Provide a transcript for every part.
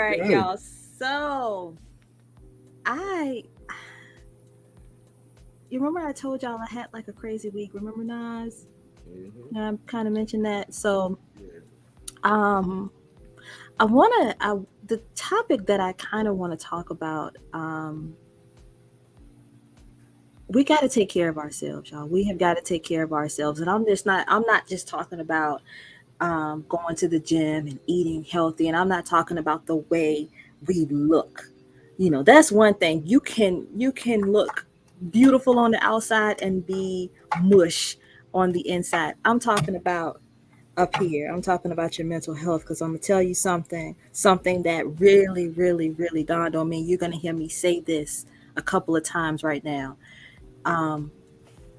right, Right. y'all. So I you remember I told y'all I had like a crazy week. Remember Nas? Hmm. Yeah, I kind of mentioned that. So Yeah. um I the topic that I kind of want to talk about, we got to take care of ourselves, y'all. We have got to take care of ourselves. And I'm not just talking about going to the gym and eating healthy. And I'm not talking about the way we look. You know, that's one thing. You can look beautiful on the outside and be mush on the inside. I'm talking about up here. I'm talking about your mental health, because I'm gonna tell you something that really, really, really dawned on me. You're gonna hear me say this a couple of times right now. Um,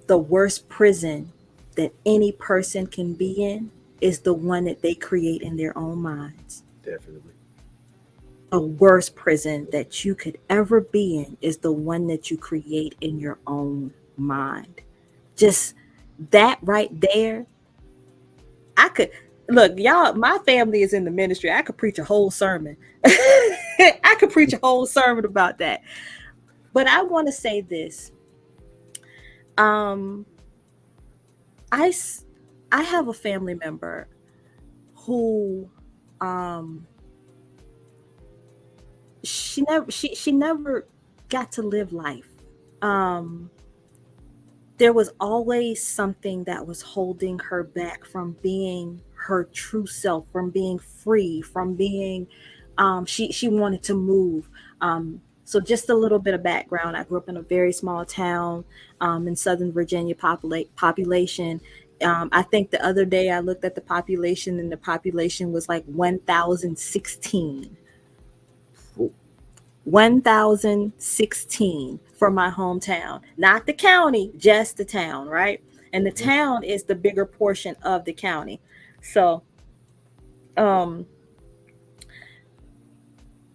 the worst prison that any person can be in is the one that they create in their own minds. Definitely. The worst prison that you could ever be in is the one that you create in your own mind. Just that right there, I could look, y'all. My family is in the ministry. I could preach a whole sermon. I could preach a whole sermon about that. But I want to say this. Um, I s- I have a family member who um she never got to live life. Um there was always something that was holding her back from being her true self, from being free, from being she wanted to move. So just a little bit of background. I grew up in a very small town in Southern Virginia. Population, I think the other day I looked at the population, and the population was like 1,016. Oh, 1,016 for my hometown, not the county, just the town, right? And the mhm. town is the bigger portion of the county. So, um,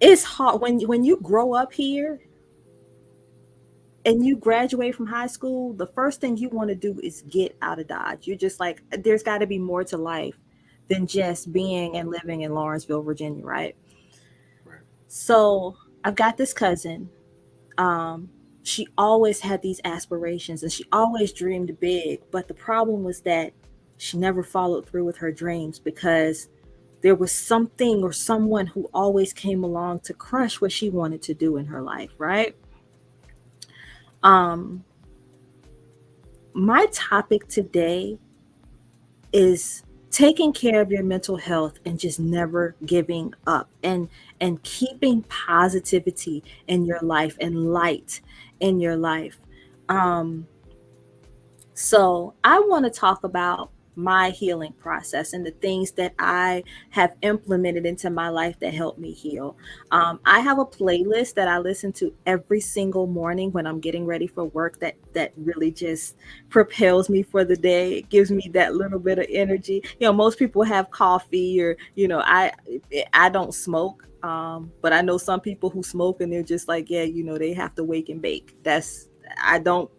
it's hard when you grow up here and you graduate from high school. The first thing you want to do is get out of Dodge. You're just like, there's got to be more to life than just being and living in Lawrenceville, Virginia, right? Right. So, I've got this cousin. um, she always had these aspirations and she always dreamed big. But the problem was that she never followed through with her dreams because there was something or someone who always came along to crush what she wanted to do in her life, right? Um, my topic today is taking care of your mental health and just never giving up, and keeping positivity in your life and light in your life. um So, I want to talk about my healing process and the things that I have implemented into my life that help me heal. I have a playlist that I listen to every single morning when I'm getting ready for work, that really just propels me for the day. It gives me that little bit of energy. You know, most people have coffee, or I don't smoke. But I know some people who smoke and they're just like, yeah, they have to wake and bake. I don't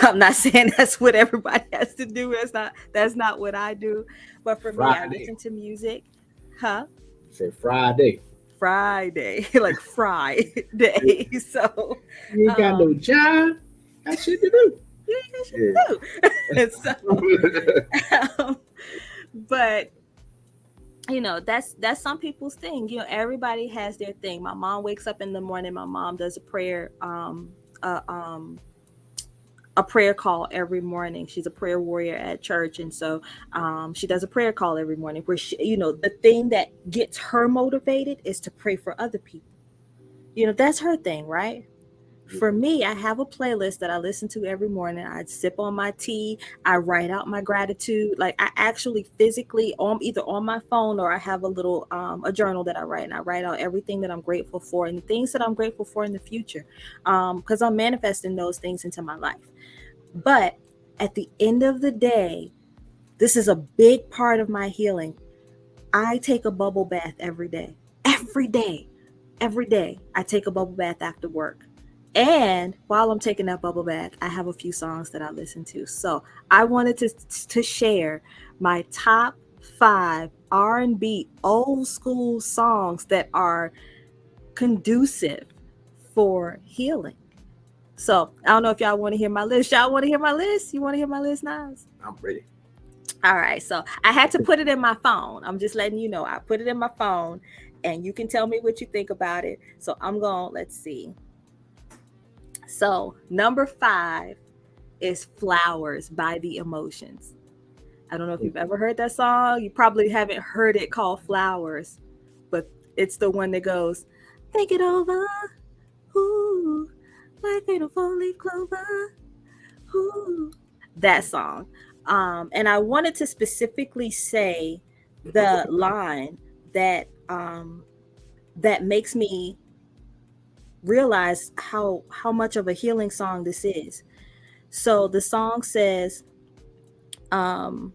I'm not saying that's what everybody has to do. That's not what I do. But for me, I Friday. listen to music. Huh? Say Friday. Friday, like Friday. So, You ain't got no um, job. Got shit to do. yeah, yes, Yeah. you do. Um, but that's some people's thing. Everybody has their thing. My mom wakes up in the morning. My mom does a prayer. Uh, um, a prayer call every morning. She's a prayer warrior at church, and so she does a prayer call every morning. Where the thing that gets her motivated is to pray for other people. That's her thing, right? For me, I have a playlist that I listen to every morning. I sip on my tea. I write out my gratitude. Like, I actually physically, on either on my phone, or I have a little a journal that I write, and I write out everything that I'm grateful for and the things that I'm grateful for in the future, because I'm manifesting those things into my life. But at the end of the day, this is a big part of my healing. I take a bubble bath every day. Every day. Every day. I take a bubble bath after work. And while I'm taking that bubble bath, I have a few songs that I listen to. So I wanted to share my top 5 R&B old school songs that are conducive for healing. So I don't know if y'all want to hear my list. Y'all want to hear my list? You want to hear my list, Nas? I'm ready. All right. So I had to put it in my phone. I'm just letting you know. I put it in my phone, and you can tell me what you think about it. So I'm going, let's see. So number 5 is Flowers by The Emotions. I don't know if you've ever heard that song. You probably haven't heard it called Flowers, but it's the one that goes, think it over. Ooh, like ain't a four-leaf clover. Ooh. That song. And I wanted to specifically say the line that that makes me realize how much of a healing song this is. So the song says, um,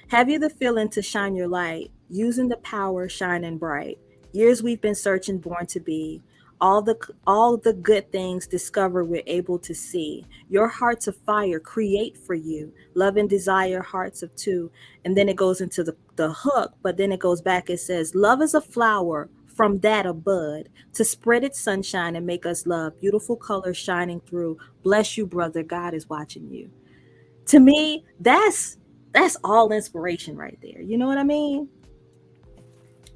have you the feeling to shine your light, using the power shining bright? Years we've been searching, born to be. All the good things discover we're able to see. Your heart's of fire, create for you. Love and desire, hearts of two. And then it goes into the hook, but then it goes back. It says, love is a flower, from that a bud, to spread its sunshine and make us love. Beautiful colors shining through. Bless you, brother. God is watching you. To me, that's all inspiration right there. You know what I mean?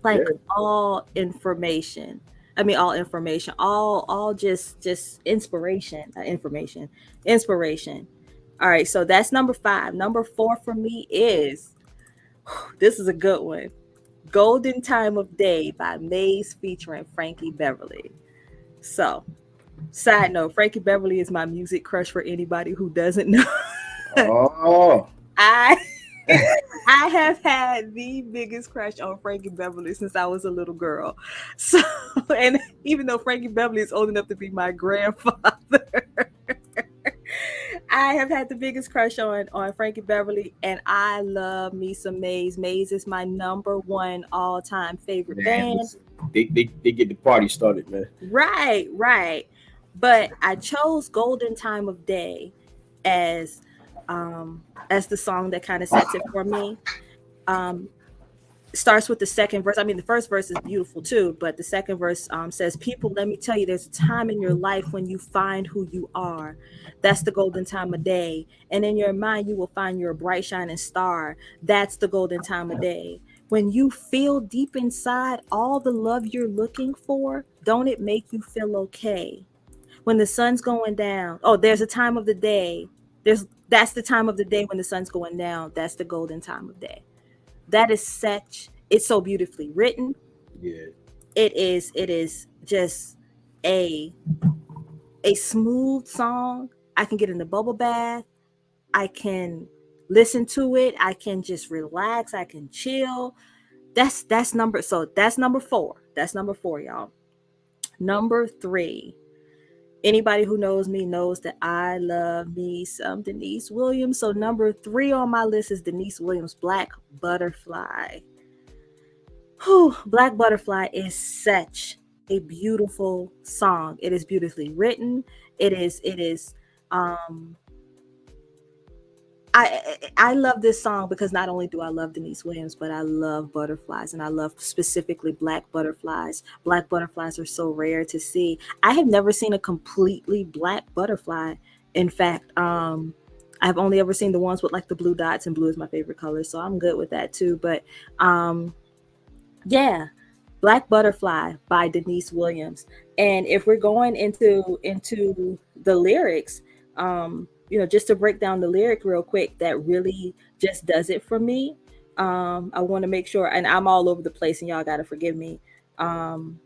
Like Yeah. all information, all just inspiration, information, inspiration. All right, so that's number 5. Number 4 for me is, this is a good one. Golden Time of Day by Maze featuring Frankie Beverly. So, side note, Frankie Beverly is my music crush for anybody who doesn't know. Oh, I I have had the biggest crush on Frankie Beverly since I was a little girl. So, and even though Frankie Beverly is old enough to be my grandfather, I have had the biggest crush on Frankie Beverly, and I love me some Maze. Maze is my number one all time favorite man, band. listen, they get the party started, man. Right, right. But I chose Golden Time of Day as as the song that kind of sets it for me. Um, starts with the second verse. I mean, the first verse is beautiful too, but the second verse says, people, let me tell you, there's a time in your life when you find who you are. That's the golden time of day. And in your mind, you will find your bright shining star. That's the golden time of day. When you feel deep inside all the love you're looking for, don't it make you feel okay? When the sun's going down, oh, there's a time of the day. That's the time of the day when the sun's going down. That's the golden time of day. That is such, it's so beautifully written. Yeah, It is just a a smooth song. I can get in the bubble bath. I can listen to it. I can just relax. I can chill. That's number 4. That's number 4, y'all. Number 3. Anybody who knows me knows that I love me some Denise Williams. So number 3 on my list is Denise Williams' Black Butterfly. Whew, Black Butterfly is such a beautiful song. It is beautifully written. It is um I love this song because not only do I love Denise Williams, but I love butterflies, and I love specifically black butterflies. Black butterflies are so rare to see. I have never seen a completely black butterfly. In fact, I've only ever seen the ones with like the blue dots, and blue is my favorite color, so I'm good with that too. But um yeah, Black Butterfly by Denise Williams. And if we're going into the lyrics, just to break down the lyric real quick, that really just does it for me. I want to make sure, and I'm all over the place, and y'all got to forgive me, um,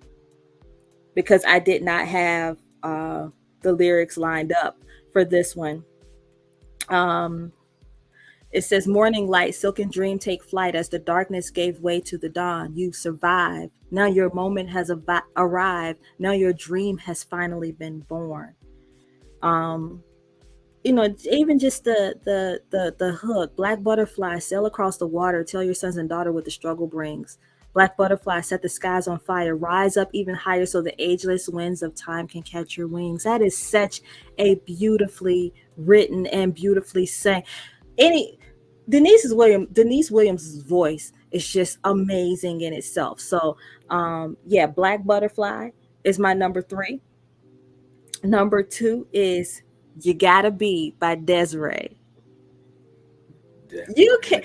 because I did not have the lyrics lined up for this one. Um, It says, morning light, silken dream take flight as the darkness gave way to the dawn. You survived. Now your moment has arrived. Now your dream has finally been born. Um, even just the hook, black butterfly, sail across the water, tell your sons and daughter what the struggle brings. Black butterfly, set the skies on fire, rise up even higher so the ageless winds of time can catch your wings. That is such a beautifully written and beautifully sang. Any Denise Williams' voice is just amazing in itself. So yeah, Black Butterfly is my number three. Number two is You Gotta Be by Desiree. You Definitely, can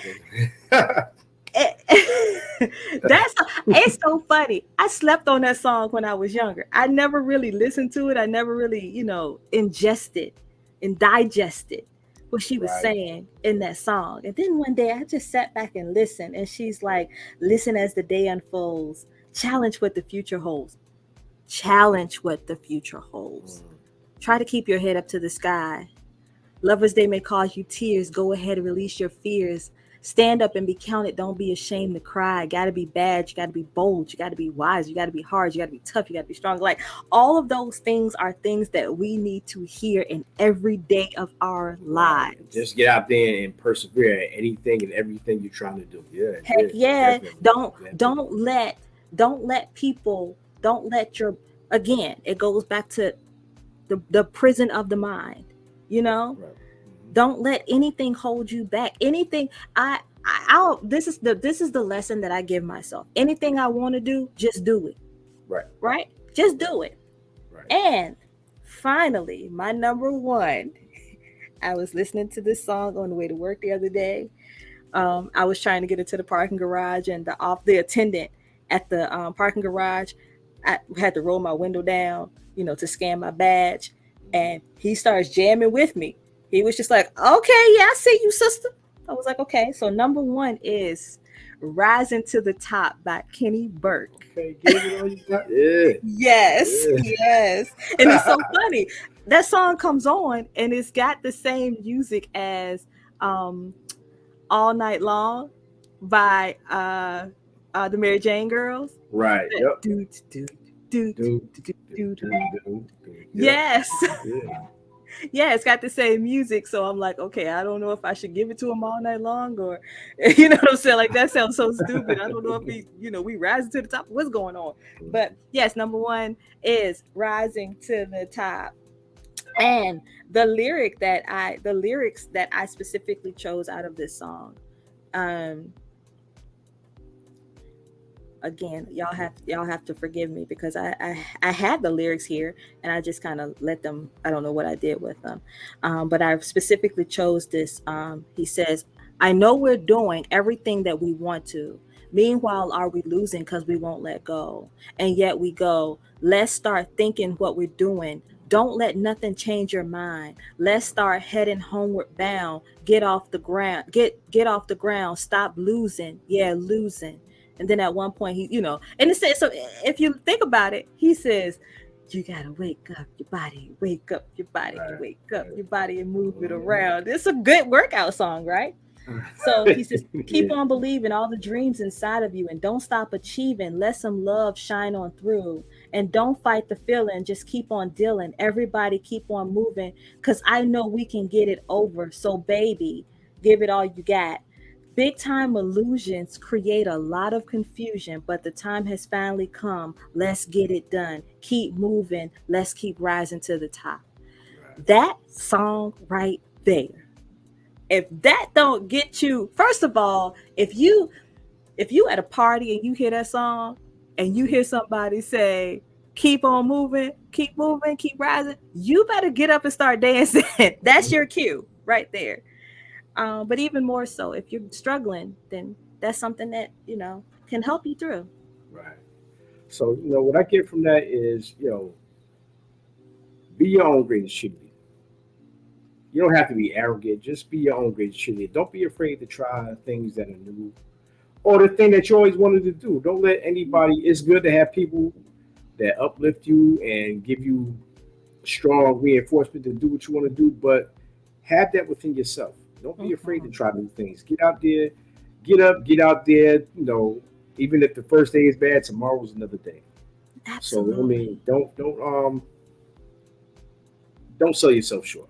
definitely. that's it's so funny. I slept on that song when I was younger. I never really listened to it. I never really, ingested and digested what she was Right. saying in that song. And then one day I just sat back and listened, and she's like, "Listen as the day unfolds. Challenge what the future holds. Challenge what the future holds. Mm, Try to keep your head up to the sky. Lovers, they may cause you tears. Go ahead and release your fears. Stand up and be counted. Don't be ashamed to cry. Gotta be bad. You gotta be bold. You gotta be wise. You gotta be hard. You gotta be tough. You gotta be strong. Like all of those things are things that we need to hear in every day of our right. lives. Just get out there and persevere at anything and everything you're trying to do. Yeah, Heck yeah, yeah. definitely, Don't definitely. don't let don't let people don't let your again, it goes back to the prison of the mind. You know? Right. Hmm. Don't let anything hold you back. Anything I'll this is the lesson that I give myself. Anything I want to do, just do it. Right. Right? Just Right. do it. Right. And finally, my number one, I was listening to this song on the way to work the other day. I was trying to get into the parking garage, and the attendant at the parking garage, I had to roll my window down, to scan my badge, Hmm. and he starts jamming with me. He was just like, "Okay, yeah, I see you, sister." I was like, "Okay." So number one is "Rising to the Top" by Kenny Burke. Okay, give it all you got. Yeah. Yes, yes, and it's so Yeah. funny. That song comes on, and it's got the same music as um all Night Long by the Mary Jane Girls. Right. Yep. Do do do Do, do do, do do, do. do, do. Yep. Yes. Yeah. Yeah, it's got the same music. So I'm like, okay, I don't know if I should give it to him all night long, or you know what I'm saying? Like that sounds so stupid. I don't know if we rising to the top. What's going on? But yes, number one is Rising to the Top. And the lyrics that I specifically chose out of this song, um again, y'all have to forgive me because I had the lyrics here, and I just kind of let them. I don't know what I did with them, but I specifically chose this. He says, "I know we're doing everything that we want to. Meanwhile, are we losing because we won't let go? And yet we go. Let's start thinking what we're doing. Don't let nothing change your mind. Let's start heading homeward bound. Get off the ground. Get off the ground. Stop losing. Yeah, losing." And then at one point, and it says, so if you think about it, he says, "You gotta wake up your body, wake up your body, Right. wake up Right. your body and move it Mhm. around." It's a good workout song, right? So he says, "Keep Yeah. on believing all the dreams inside of you, and don't stop achieving. Let some love shine on through, and don't fight the feeling. Just keep on dealing. Everybody keep on moving, cause I know we can get it over. So baby, give it all you got. Big time illusions create a lot of confusion, but the time has finally come. Let's get it done. Keep moving. Let's keep rising to the top." Right. That song right there, if that don't get you, first of all, if you at a party and you hear that song and you Mhm. hear somebody say, "Keep on moving, keep rising," you better get up and start dancing. That's Mhm. your cue right there. But even more so, if you're struggling, then that's something that can help you through. Right. So, what I get from that is, be your own greatest cheerleader. You don't have to be arrogant. Just be your own greatest cheerleader. Don't be afraid to try things that are new or the thing that you always wanted to do. Don't let anybody. It's good to have people that uplift you and give you strong reinforcement to do what you want to do, but have that within yourself. Don't be afraid to Mhm. try new things. Get out there, get up, get out there. Even if the first day is bad, tomorrow's another day. So I Absolutely. mean, don't sell yourself short.